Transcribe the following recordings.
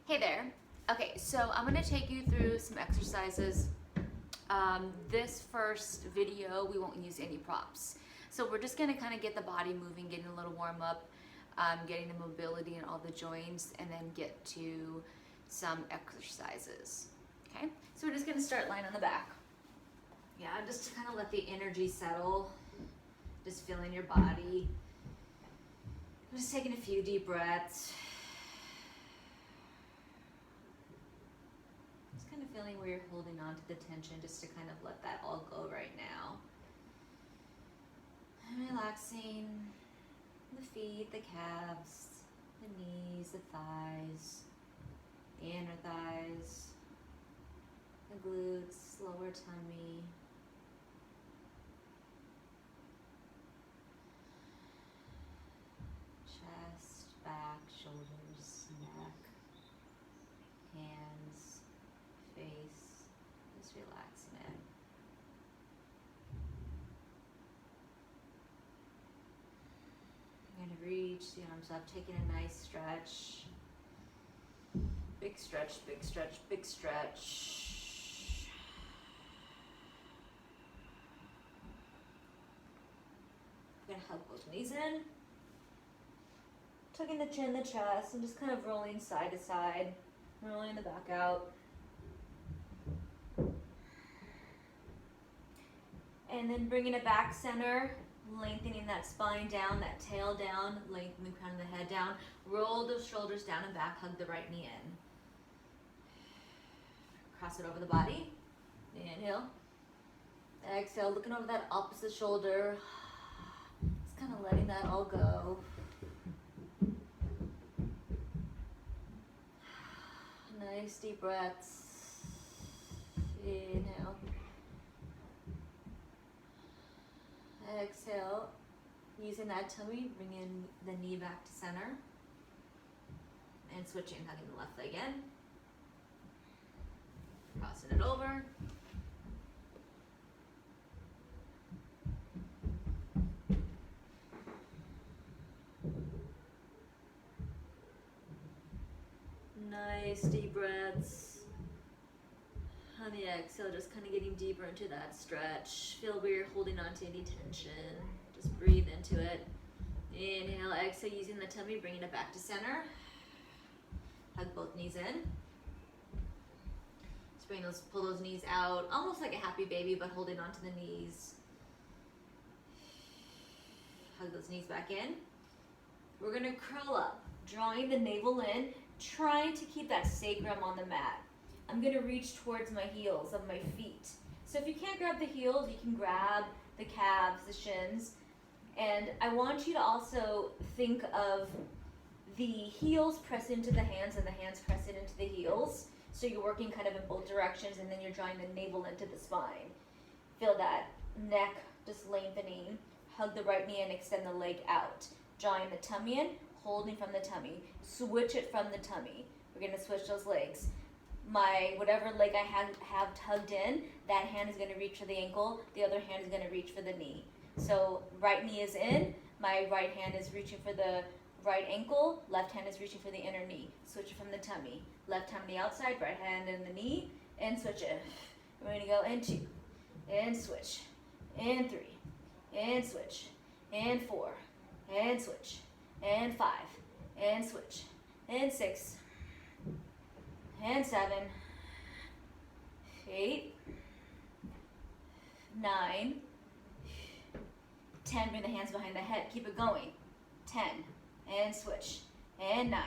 Hey there. Okay, so I'm gonna take you through some exercises. This first video, we won't use any props. So we're just gonna kind of get the body moving, getting a little warm up, getting the mobility in all the joints, and then get to some exercises. Okay, so we're just gonna start lying on the back. Yeah, just to kind of let the energy settle, just feeling your body. Just taking a few deep breaths. Kind of feeling where you're holding on to the tension, just to kind of let that all go right now. And relaxing the feet, the calves, the knees, the thighs, the inner thighs, the glutes, lower tummy. Chest, back, shoulders, neck, hands, face, just relaxing it. I'm going to reach the arms up, taking a nice stretch. Big stretch, big stretch, big stretch. I'm going to hug both knees in. Tucking the chin, the chest, and just kind of rolling side to side, rolling the back out. And then bringing it back center, lengthening that spine down, that tail down, lengthen the crown of the head down. Roll those shoulders down and back, hug the right knee in. Cross it over the body. Inhale. Exhale, looking over that opposite shoulder. Just kind of letting that all go. Nice deep breaths. Inhale. Exhale, using that tummy, bringing the knee back to center. And switching, hugging the left leg in. Crossing it over. Nice deep breaths. On the exhale, just kind of getting deeper into that stretch. Feel where you're holding on to any tension. Just breathe into it. Inhale, exhale, using the tummy, bringing it back to center. Hug both knees in. Just pull those knees out, almost like a happy baby, but holding on to the knees. Hug those knees back in. We're gonna curl up, drawing the navel in, trying to keep that sacrum on the mat. I'm gonna reach towards my heels of my feet. So if you can't grab the heels, you can grab the calves, the shins. And I want you to also think of the heels press into the hands and the hands press it into the heels. So you're working kind of in both directions, and then you're drawing the navel into the spine. Feel that neck just lengthening. Hug the right knee and extend the leg out. Drawing the tummy in, holding from the tummy. Switch it from the tummy. We're gonna switch those legs. Whatever leg I have tugged in, that hand is gonna reach for the ankle, the other hand is gonna reach for the knee. So right knee is in, my right hand is reaching for the right ankle, left hand is reaching for the inner knee. Switch it from the tummy. Left hand on the outside, right hand in the knee, and switch it. We're gonna go in 2, and switch, and 3, and switch, and 4, and switch, and 5, and switch, and 6, and 7, 8, 9, 10. Bring the hands behind the head. Keep it going. 10, and switch, and 9,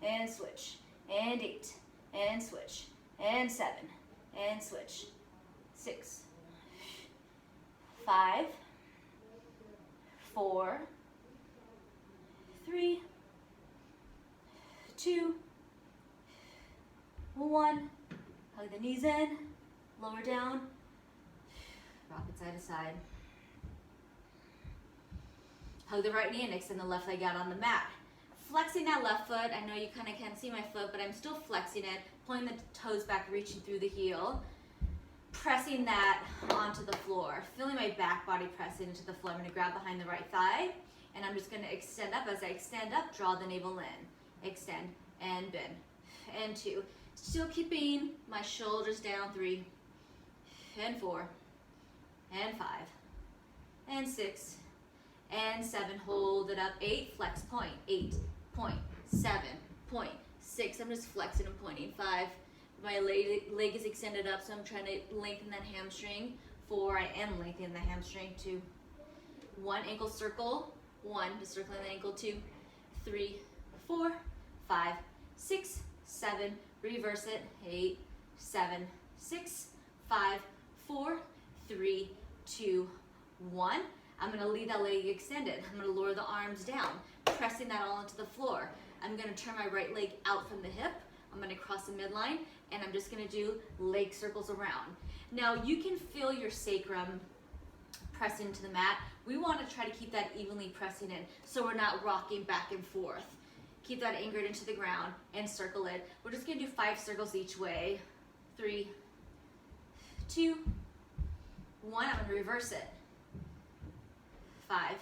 and switch, and 8, and switch, and 7, and switch, 6, 5, 4, 3, 2, 1. Hug the knees in, lower down, rock it side to side. Hug the right knee and extend the left leg out on the mat. Flexing that left foot. I know you kind of can't see my foot, but I'm still flexing it, pulling the toes back, reaching through the heel. Pressing that onto the floor. Feeling my back body press into the floor. I'm gonna grab behind the right thigh, and I'm just gonna extend up. As I extend up, draw the navel in. Extend and bend. and 2. Still keeping my shoulders down, 3, and 4, and 5, and 6, and 7. Hold it up, 8, flex, point, 8, point, 7, point, 6. I'm just flexing and pointing, 5. My leg is extended up, so I'm trying to lengthen that hamstring. 4, I am lengthening the hamstring. 2, 1, ankle circle, 1, just circling the ankle, 2, 3, 4, 5, 6, 7, reverse it, 8, 7, 6, 5, 4, 3, 2, 1. I'm gonna leave that leg extended. I'm gonna lower the arms down, pressing that all into the floor. I'm gonna turn my right leg out from the hip. I'm gonna cross the midline, and I'm just gonna do leg circles around. Now you can feel your sacrum press into the mat. We wanna try to keep that evenly pressing in so we're not rocking back and forth. Keep that anchored into the ground and circle it. We're just gonna do 5 circles each way. 3, 2, 1, I'm gonna reverse it. 5,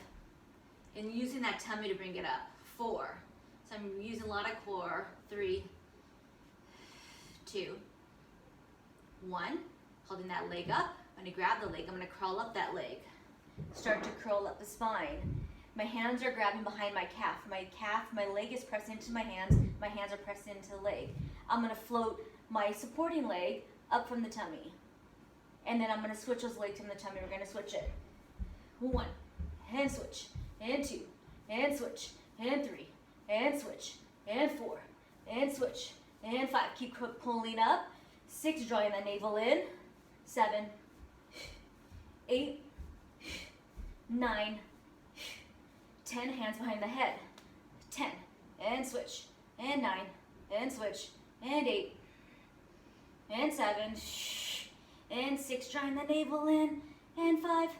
and using that tummy to bring it up. 4, so I'm using a lot of core. 3, 2, 1, holding that leg up. I'm gonna grab the leg, I'm gonna crawl up that leg. Start to curl up the spine. My hands are grabbing behind my calf. My leg is pressed into my hands are pressed into the leg. I'm gonna float my supporting leg up from the tummy. And then I'm gonna switch those legs from the tummy. We're gonna switch it. 1, and switch, and 2, and switch, and 3, and switch, and 4, and switch, and 5. Keep pulling up. 6, drawing the navel in. 7, 8, 9, 10, hands behind the head. 10, and switch, and 9, and switch, and 8, and 7, and 6, drawing the navel in, and 5,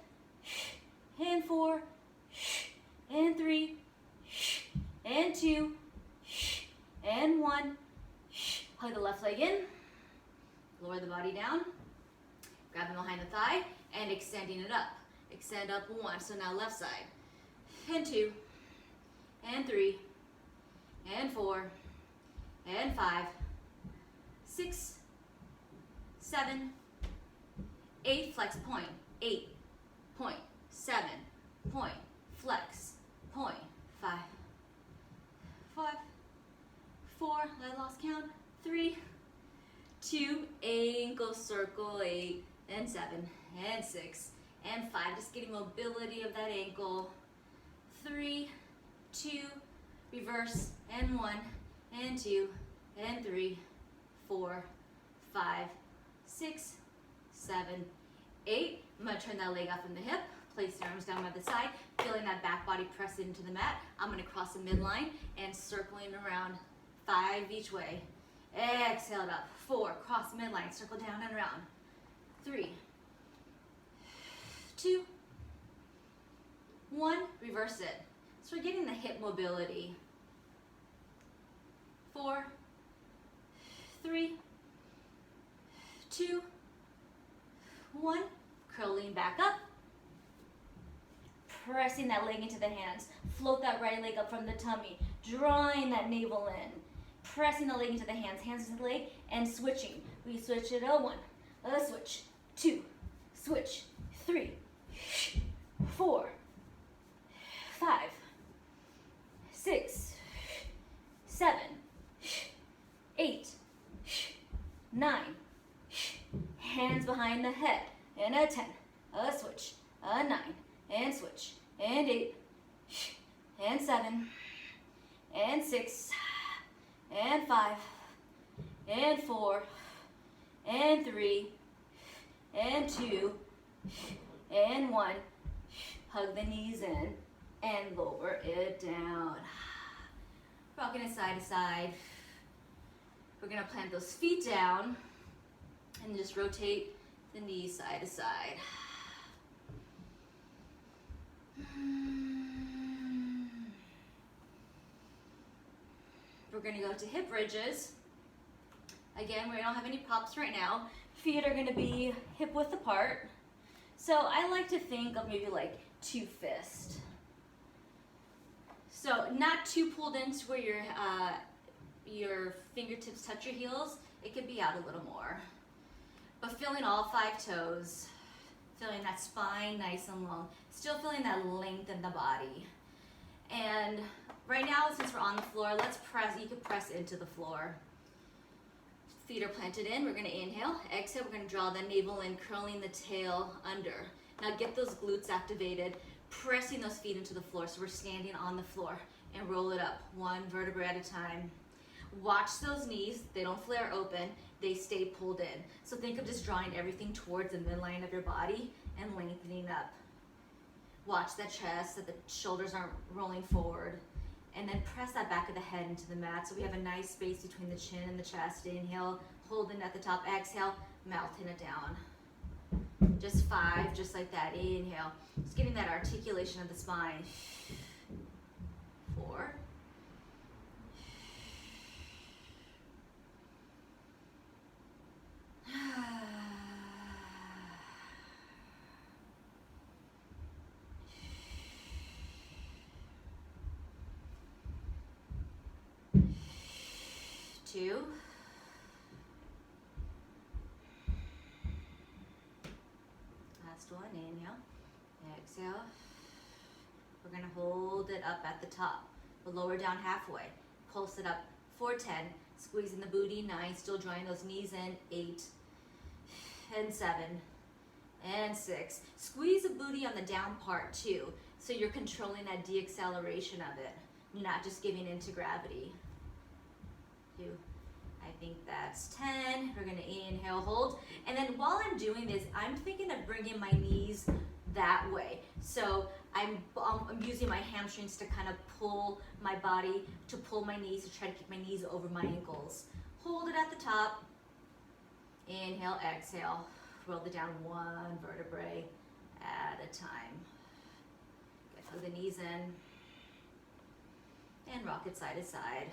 and 4, and 3, and 2, and 1. Hug the left leg in, lower the body down, grabbing behind the thigh, and extending it up. Extend up 1, so now left side. And 2, and 3, and 4, and 5, 6, 7, 8, flex, point, 8, point, 7, point, flex, point, 5, 5, 4, I lost count, 3, 2, ankle circle, 8, and 7, and 6, and 5, just getting mobility of that ankle. 3, 2, reverse, and 1, and 2, and 3, 4, 5, 6, 7, 8. I'm gonna turn that leg up from the hip, place the arms down by the side, feeling that back body press into the mat. I'm gonna cross the midline and circling around, 5 each way. Exhale it up, 4, cross the midline, circle down and around. 3, 2, 1, reverse it. So we're getting the hip mobility. 4, 3, 2, 1, curling back up. Pressing that leg into the hands. Float that right leg up from the tummy. Drawing that navel in. Pressing the leg into the hands into the leg, and switching. We switch it, 1, a switch, 2, switch, 3, 4, 5, 6, 7, 8, 9, hands behind the head, and a 10, a switch, a 9, and switch, and 8, and 7, and 6, and 5, and 4, and 3, and 2, and 1. Hug the knees in and lower it down. Rocking it side to side. We're gonna plant those feet down and just rotate the knees side to side. We're gonna go to hip bridges. Again, we don't have any props right now. Feet are gonna be hip width apart. So I like to think of maybe like 2 fists. So not too pulled into where your your fingertips touch your heels, it could be out a little more. But feeling all 5 toes, feeling that spine nice and long, still feeling that length in the body. And right now, since we're on the floor, let's press, you can press into the floor. Feet are planted in, we're gonna inhale, exhale, we're gonna draw the navel in, curling the tail under. Now get those glutes activated, pressing those feet into the floor, so we're standing on the floor, and roll it up, 1 vertebra at a time. Watch those knees, they don't flare open, they stay pulled in. So think of just drawing everything towards the midline of your body and lengthening up. Watch that chest, that the shoulders aren't rolling forward. And then press that back of the head into the mat so we have a nice space between the chin and the chest. Inhale, holding at the top, exhale, melting it down. Just 5, just like that, inhale. Just getting that articulation of the spine. 4. 2. Last one, inhale, exhale. We're gonna hold it up at the top. We'll lower down halfway, pulse it up, 4, 10, squeezing the booty, 9, still drawing those knees in, 8, and 7, and 6. Squeeze the booty on the down part too, so you're controlling that deacceleration of it, not just giving into gravity. 2, I think that's 10. We're gonna inhale, hold. And then while I'm doing this, I'm thinking of bringing my knees that way. So I'm using my hamstrings to kind of pull my body, to pull my knees, to try to keep my knees over my ankles. Hold it at the top. Inhale, exhale. Roll it down 1 vertebrae at a time. Get hug the knees in. And rock it side to side.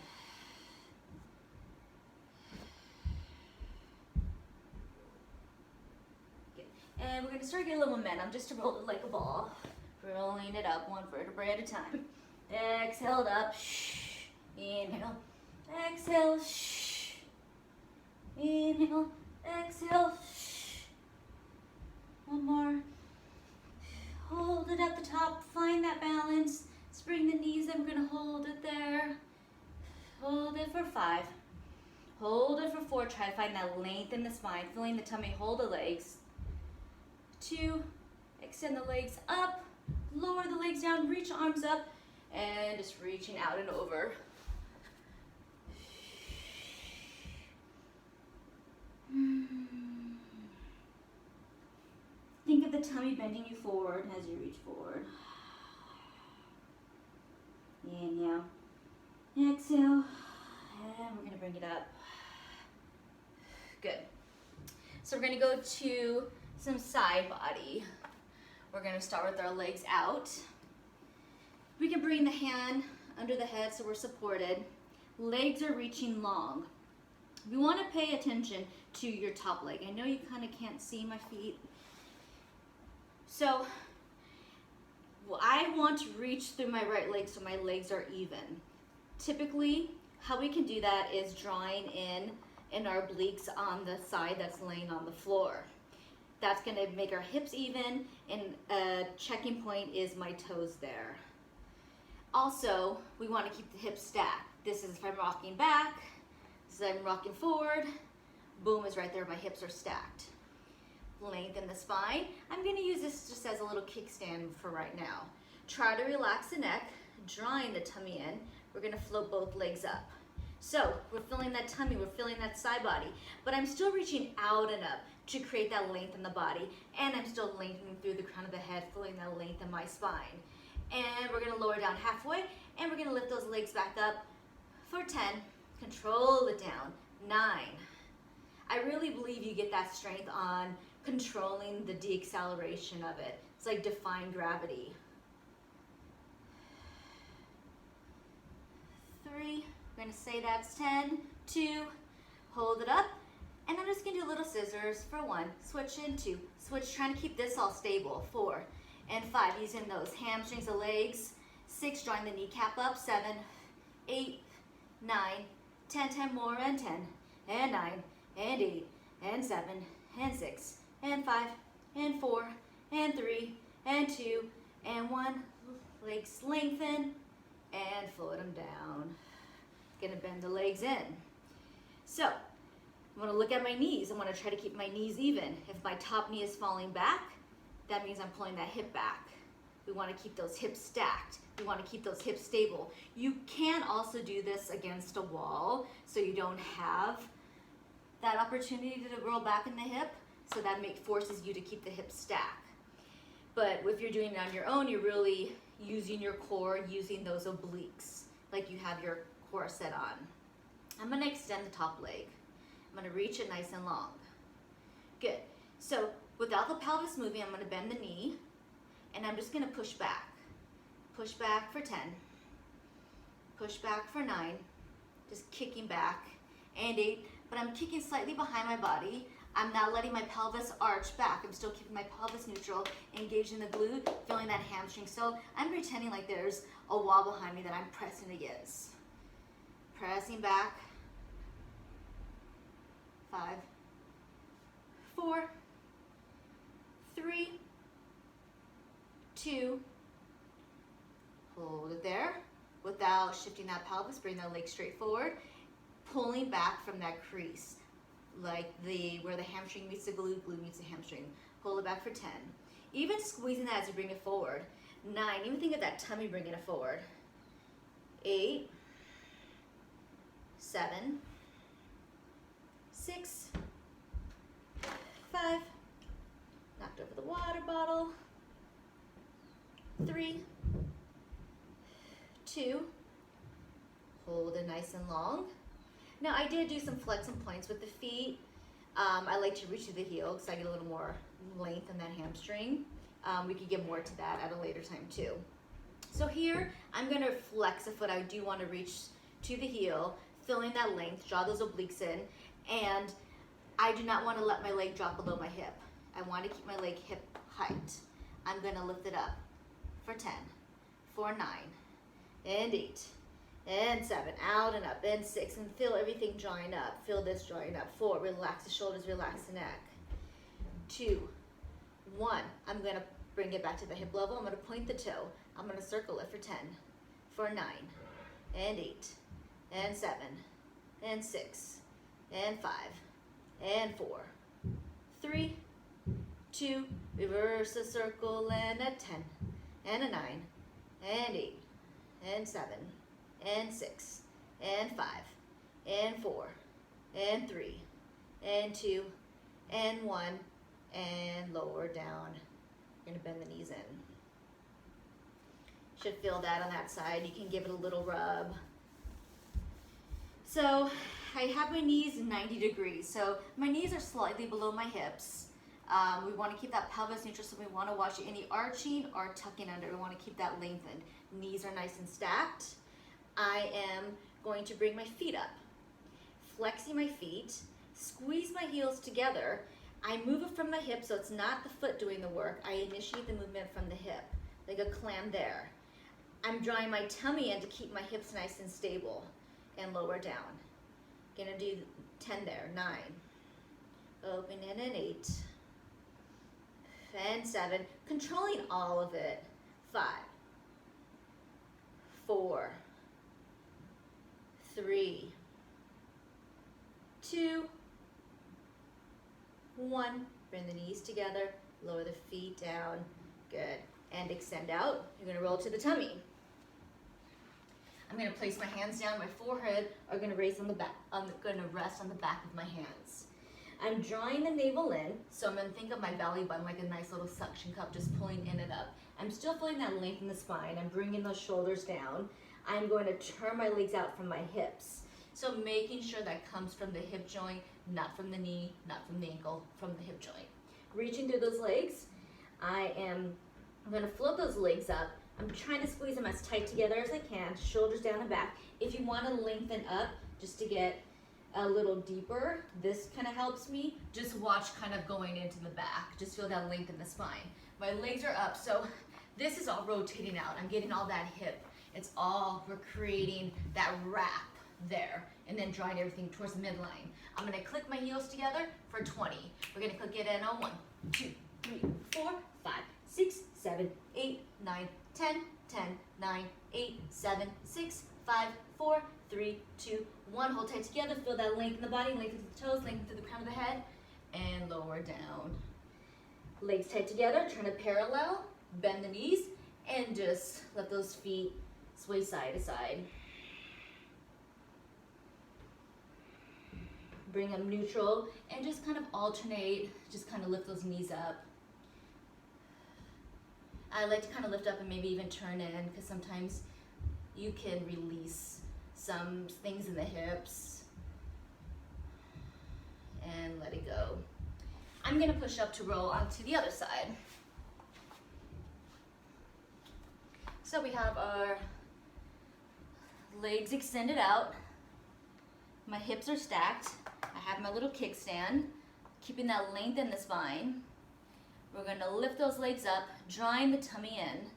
And we're gonna start getting a little momentum just to roll it like a ball. Rolling it up 1 vertebrae at a time. Exhale it up, shh. Inhale, exhale, shh. Inhale, exhale, shh. 1 more. Hold it at the top, find that balance. Bring the knees, I'm gonna hold it there. Hold it for 5. Hold it for 4, try to find that length in the spine, feeling the tummy, hold the legs. 2, extend the legs up, lower the legs down, reach the arms up, and just reaching out and over. Think of the tummy bending you forward as you reach forward. Inhale, exhale, and we're gonna bring it up. Good. So we're gonna go to some side body. We're gonna start with our legs out. We can bring the hand under the head so we're supported. Legs are reaching long. We wanna pay attention to your top leg. I know you kinda can't see my feet. So, I want to reach through my right leg so my legs are even. Typically, how we can do that is drawing in our obliques on the side that's laying on the floor. That's gonna make our hips even, and a checking point is my toes there. Also, we wanna keep the hips stacked. This is if I'm rocking back, this is I'm rocking forward, boom is right there, my hips are stacked. Lengthen the spine. I'm gonna use this just as a little kickstand for right now. Try to relax the neck, drawing the tummy in. We're gonna float both legs up. So we're feeling that tummy, we're feeling that side body, but I'm still reaching out and up to create that length in the body, and I'm still lengthening through the crown of the head, feeling that length in my spine. And we're gonna lower down halfway, and we're gonna lift those legs back up for 10. Control it down, 9. I really believe you get that strength on controlling the deacceleration of it. It's like defying gravity. 3, we're gonna say that's 10, 2, hold it up, and I'm just gonna do little scissors for 1, switch in 2, switch, trying to keep this all stable, 4, and 5, using those hamstrings, the legs, 6, drawing the kneecap up, 7, 8, 9, 10 more, and 10, and 9, and 8, and 7, and 6, and 5, and 4, and 3, and 2, and 1. Legs lengthen, and float them down. Gonna bend the legs in. So, I'm gonna look at my knees. I'm gonna try to keep my knees even. If my top knee is falling back, that means I'm pulling that hip back. We wanna keep those hips stacked. We wanna keep those hips stable. You can also do this against a wall, so you don't have that opportunity to roll back in the hip, so that forces you to keep the hips stacked. But if you're doing it on your own, you're really using your core, using those obliques, like you have your core set on. I'm gonna extend the top leg. I'm gonna reach it nice and long. Good. So without the pelvis moving, I'm gonna bend the knee, and I'm just gonna push back. Push back for 10. Push back for 9. Just kicking back. And 8, but I'm kicking slightly behind my body. I'm not letting my pelvis arch back. I'm still keeping my pelvis neutral, engaging the glute, feeling that hamstring. So I'm pretending like there's a wall behind me that I'm pressing against. Pressing back. 5, 4, 3, 2, hold it there. Without shifting that pelvis, bring that leg straight forward, pulling back from that crease, like where the hamstring meets the glute, glute meets the hamstring. Pull it back for 10. Even squeezing that as you bring it forward. 9, even think of that tummy bringing it forward. 8, 7, 6, 5, knocked over the water bottle, 3, 2, hold it nice and long. Now I did do some flex and points with the feet. I like to reach to the heel because I get a little more length in that hamstring. We could get more to that at a later time too. So here, I'm gonna flex a foot. I do wanna reach to the heel, filling that length, draw those obliques in, and I do not wanna let my leg drop below my hip. I wanna keep my leg hip height. I'm gonna lift it up for 10, for 9, and 8, and 7, out and up, and 6, and feel everything drawing up. Feel this drawing up. 4, relax the shoulders, relax the neck. 2, 1, I'm gonna bring it back to the hip level. I'm gonna point the toe. I'm gonna circle it for 10, for 9, and 8, and 7, and 6, and 5, and 4, 3, 2, reverse the circle, and a 10, and a 9, and 8, and 7, and 6, and 5, and 4, and 3, and 2, and 1, and lower down. You're gonna bend the knees in. Should feel that on that side. You can give it a little rub. So I have my knees 90 degrees. So my knees are slightly below my hips. We want to keep that pelvis neutral, so we want to watch any arching or tucking under. We want to keep that lengthened. Knees are nice and stacked. I am going to bring my feet up, flexing my feet, squeeze my heels together. I move it from my hip, so it's not the foot doing the work. I initiate the movement from the hip, like a clam there. I'm drawing my tummy in to keep my hips nice and stable, and lower down. Gonna do 10 there, 9. Open in an 8. And 7, controlling all of it. 5, 4, 3, 2, 1. Bring the knees together, lower the feet down. Good. And extend out. You're gonna roll to the tummy. I'm gonna place my hands down. My forehead are gonna raise on the back. I'm gonna rest on the back of my hands. I'm drawing the navel in, so I'm gonna think of my belly button like a nice little suction cup, just pulling in and up. I'm still feeling that length in the spine. I'm bringing those shoulders down. I'm going to turn my legs out from my hips. So making sure that comes from the hip joint, not from the knee, not from the ankle, from the hip joint. Reaching through those legs. I'm gonna float those legs up. I'm trying to squeeze them as tight together as I can, shoulders down and back. If you wanna lengthen up just to get a little deeper, this kind of helps me. Just watch kind of going into the back. Just feel that length in the spine. My legs are up, so this is all rotating out. I'm getting all that hip. We're creating that wrap there, and then drawing everything towards the midline. I'm gonna click my heels together for 20. We're gonna click it in on 1, 2, 3, 4, 5, 6, 7, 8, 9, 10, 10, 9, 8, 7, 6, 5, 4, 3, 2, 1. Hold tight together, feel that length in the body, lengthen through the toes, lengthen through the crown of the head, and lower down. Legs tight together, turn it parallel, bend the knees, and just let those feet sway side to side. Bring them neutral and just kind of alternate, just kind of lift those knees up. I like to kind of lift up and maybe even turn in, because sometimes you can release some things in the hips and let it go. I'm gonna push up to roll onto the other side. So we have our legs extended out. My hips are stacked. I have my little kickstand, keeping that length in the spine. We're gonna lift those legs up, drawing the tummy in.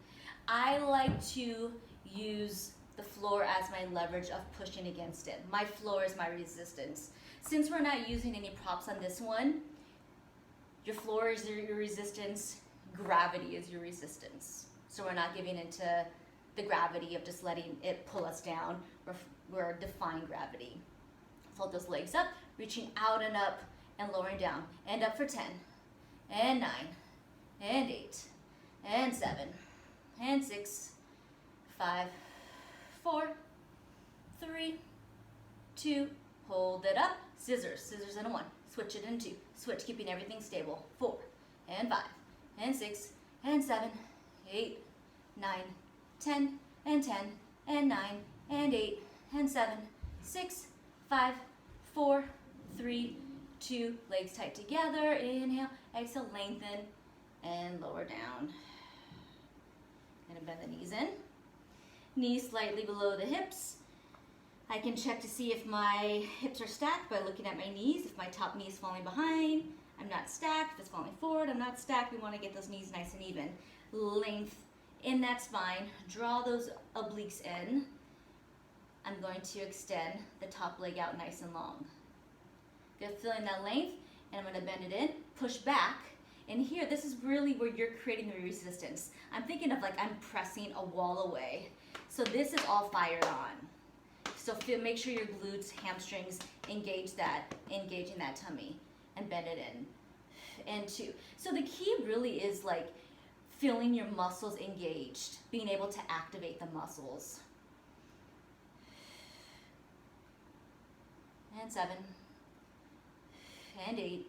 I like to use the floor as my leverage of pushing against it. My floor is my resistance. Since we're not using any props on this one, your floor is your resistance, gravity is your resistance. So we're not giving into the gravity of just letting it pull us down. We're defying gravity. Fold those legs up, reaching out and up and lowering down. And up for 10, and 9, and 8, and 7, and 6, 5, 4, 3, 2, hold it up, scissors, scissors in a 1, switch it in 2, switch, keeping everything stable, 4, and 5, and 6, and 7, 8, 9, 10, and 10, and 9, and 8, and 7, 6, 5, 4, 3, 2, legs tight together, inhale, exhale, lengthen, and lower down. Gonna bend the knees in. Knees slightly below the hips. I can check to see if my hips are stacked by looking at my knees. If my top knee is falling behind, I'm not stacked. If it's falling forward, I'm not stacked. We want to get those knees nice and even. Length in that spine. Draw those obliques in. I'm going to extend the top leg out nice and long. Good, feeling that length, and I'm going to bend it in, push back. And here, this is really where you're creating the resistance. I'm thinking of like I'm pressing a wall away. So this is all fired on. So make sure your glutes, hamstrings, engaging that tummy, and bend it in. And 2. So the key really is like feeling your muscles engaged, being able to activate the muscles. And 7, and 8,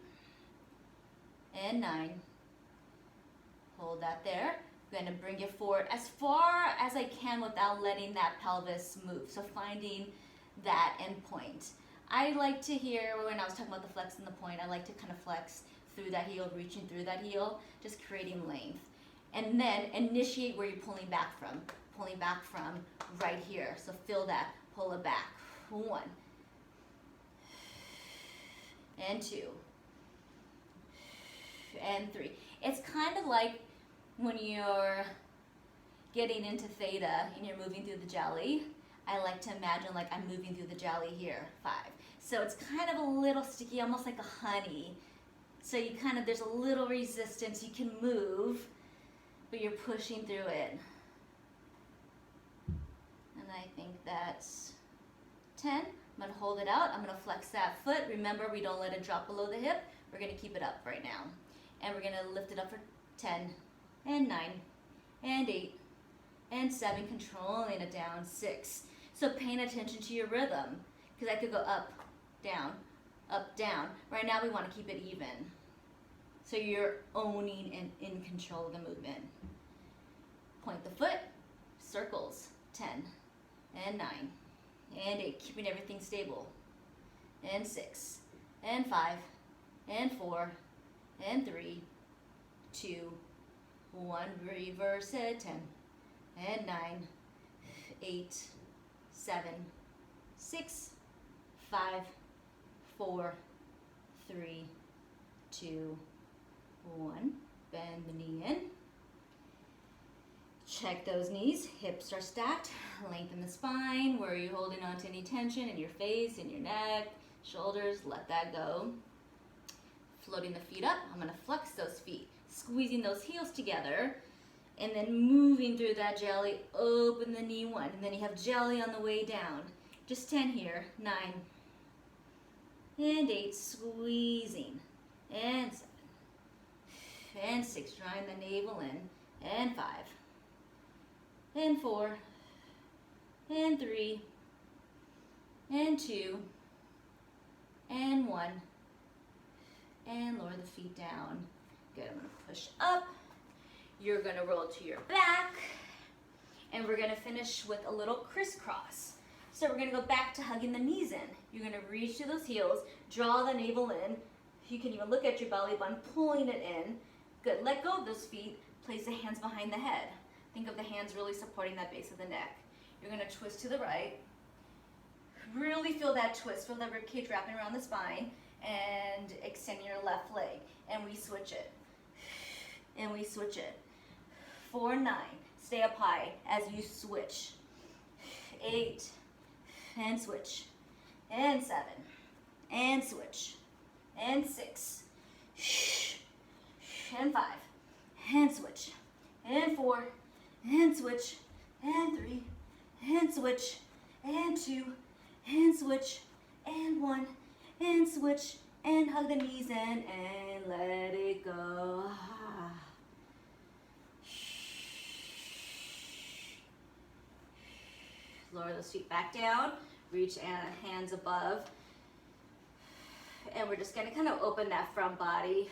and 9. Hold that there. I'm going to bring it forward as far as I can without letting that pelvis move. So finding that end point. I like to hear, when I was talking about the flex and the point, I like to kind of flex through that heel, reaching through that heel, just creating length. And then initiate where you're pulling back from. Pulling back from right here. So feel that, pull it back. 1, and 2, and 3. It's kind of like when you're getting into theta and you're moving through the jelly. I like to imagine like I'm moving through the jelly here. 5. So it's kind of a little sticky, almost like a honey. So you kind of, there's a little resistance. You can move, but you're pushing through it. And I think that's 10. I'm going to hold it out. I'm going to flex that foot. Remember, we don't let it drop below the hip. We're going to keep it up right now. And we're going to lift it up for 10, and 9, and 8, and 7, controlling it down, 6. So paying attention to your rhythm, because I could go up, down, up, down. Right now we want to keep it even. So you're owning and in control of the movement. Point the foot, circles, 10, and 9, and 8, keeping everything stable, and 6, and 5, and 4, and 3, 2, 1, reverse it, 10, and 9, 8, 7, 6, 5, 4, 3, 2, 1, bend the knee in, Check those knees, hips are stacked, lengthen the spine. Where you're holding on to any tension in your face, in your neck, shoulders, let that go. Floating the feet up, I'm gonna flex those feet, squeezing those heels together, and then moving through that jelly, open the knee one, and then you have jelly on the way down. Just 10 here, 9, and 8, squeezing, and 7, and 6, drawing the navel in, and 5, and 4, and 3, and 2, and 1, and lower the feet down. Good, I'm gonna push up. You're gonna roll to your back, and we're gonna finish with a little crisscross. So we're gonna go back to hugging the knees in. You're gonna reach to those heels, draw the navel in. You can even look at your belly button, pulling it in. Good, let go of those feet, place the hands behind the head. Think of the hands really supporting that base of the neck. You're gonna twist to the right. Really feel that twist, feel that ribcage wrapping around the spine, and extend your left leg. And we switch it. And we switch it. 4, 9, stay up high as you switch. 8, and switch. And 7, and switch. And 6, and 5, and switch. And 4, and switch. And 3, and switch. And 2, and switch. And 1, and switch. And hug the knees in and let it go. Lower those feet back down, reach hands above. And we're just gonna kind of open that front body.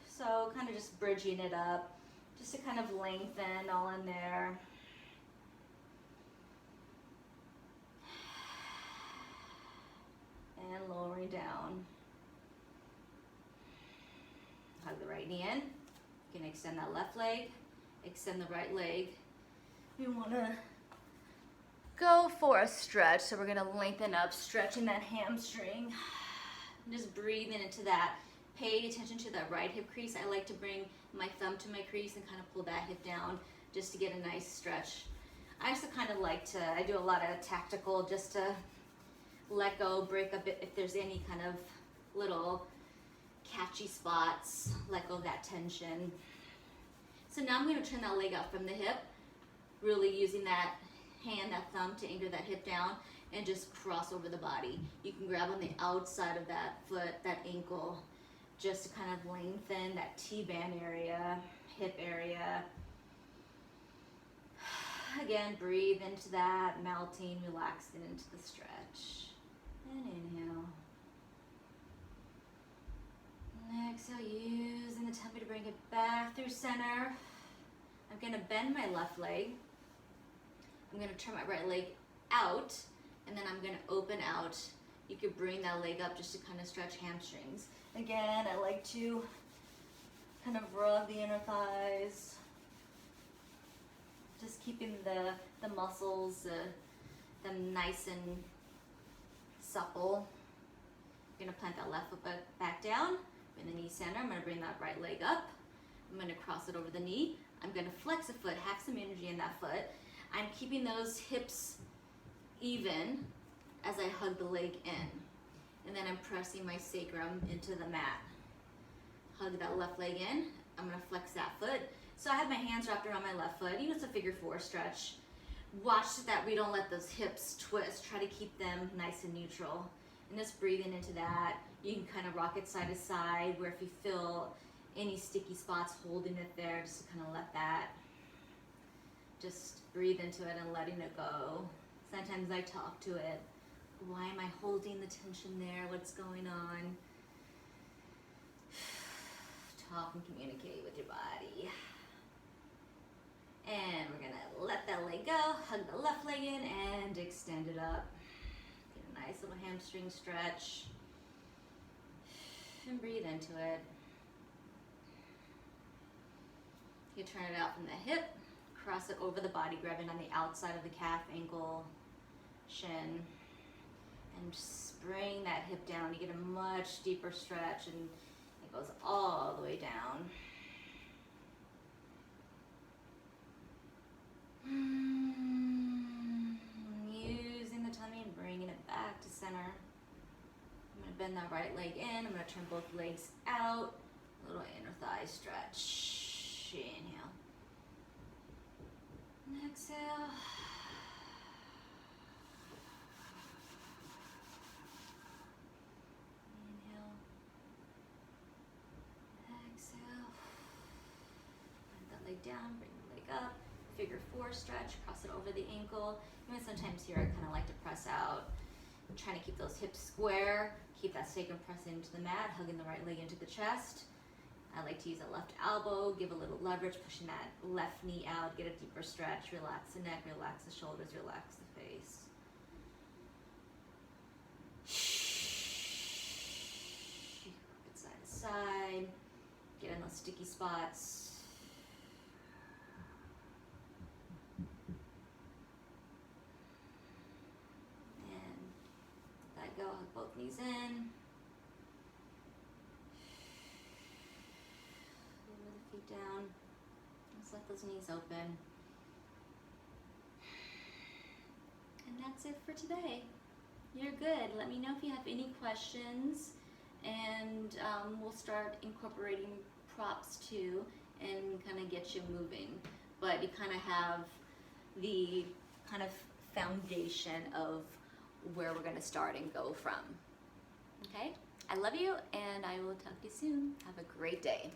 So kind of just bridging it up, just to kind of lengthen all in there. And lowering down. Hug the right knee in. You can extend that left leg, extend the right leg. We wanna go for a stretch, so we're gonna lengthen up, stretching that hamstring. Just breathing into that. Pay attention to that right hip crease. I like to bring my thumb to my crease and kind of pull that hip down just to get a nice stretch. I also kind of like to, I do a lot of tactical just to let go, break a bit if there's any kind of little catchy spots, let go of that tension. So now I'm gonna turn that leg out from the hip, really using that hand, that thumb to anchor that hip down and just cross over the body. You can grab on the outside of that foot, that ankle, just to kind of lengthen that T-band area, hip area. Again, breathe into that, melting, relaxing into the stretch. And inhale. And exhale, using the tummy to bring it back through center. I'm gonna bend my left leg. I'm gonna turn my right leg out, and then I'm gonna open out. You could bring that leg up just to kind of stretch hamstrings. Again, I like to kind of rub the inner thighs, just keeping the muscles them nice and supple. I'm gonna plant that left foot back down, bring the knee center. I'm gonna bring that right leg up. I'm gonna cross it over the knee. I'm gonna flex a foot, have some energy in that foot. I'm keeping those hips even as I hug the leg in. And then I'm pressing my sacrum into the mat. Hug that left leg in. I'm gonna flex that foot. So I have my hands wrapped around my left foot. Even if it's a figure 4 stretch. Watch that we don't let those hips twist. Try to keep them nice and neutral. And just breathing into that. You can kind of rock it side to side, where if you feel any sticky spots holding it there, just to kind of let that, just breathe into it and letting it go. Sometimes I talk to it. Why am I holding the tension there? What's going on? Talk and communicate with your body. And we're gonna let that leg go, hug the left leg in and extend it up. Get a nice little hamstring stretch. And breathe into it. You turn it out from the hip, cross it over the body, grabbing on the outside of the calf, ankle, shin, and just bring that hip down. You get a much deeper stretch and it goes all the way down. Using the tummy and bringing it back to center. I'm gonna bend that right leg in. I'm gonna turn both legs out. A little inner thigh stretch. Inhale. And exhale. Inhale. Exhale. Bend that leg down, bring the leg up. Figure 4 stretch, cross it over the ankle. Even sometimes here I kind of like to press out. I'm trying to keep those hips square, keep that sacrum pressed into the mat, hugging the right leg into the chest. I like to use that left elbow, give a little leverage, pushing that left knee out, get a deeper stretch, relax the neck, relax the shoulders, relax the face. Rock it side to side, get in those sticky spots. Go, hug both knees in. Lower the feet down. Just let those knees open. And that's it for today. You're good. Let me know if you have any questions, and we'll start incorporating props too and kind of get you moving. But you kind of have the kind of foundation of where we're going to start and go from. Okay? I love you, and I will talk to you soon. Have a great day.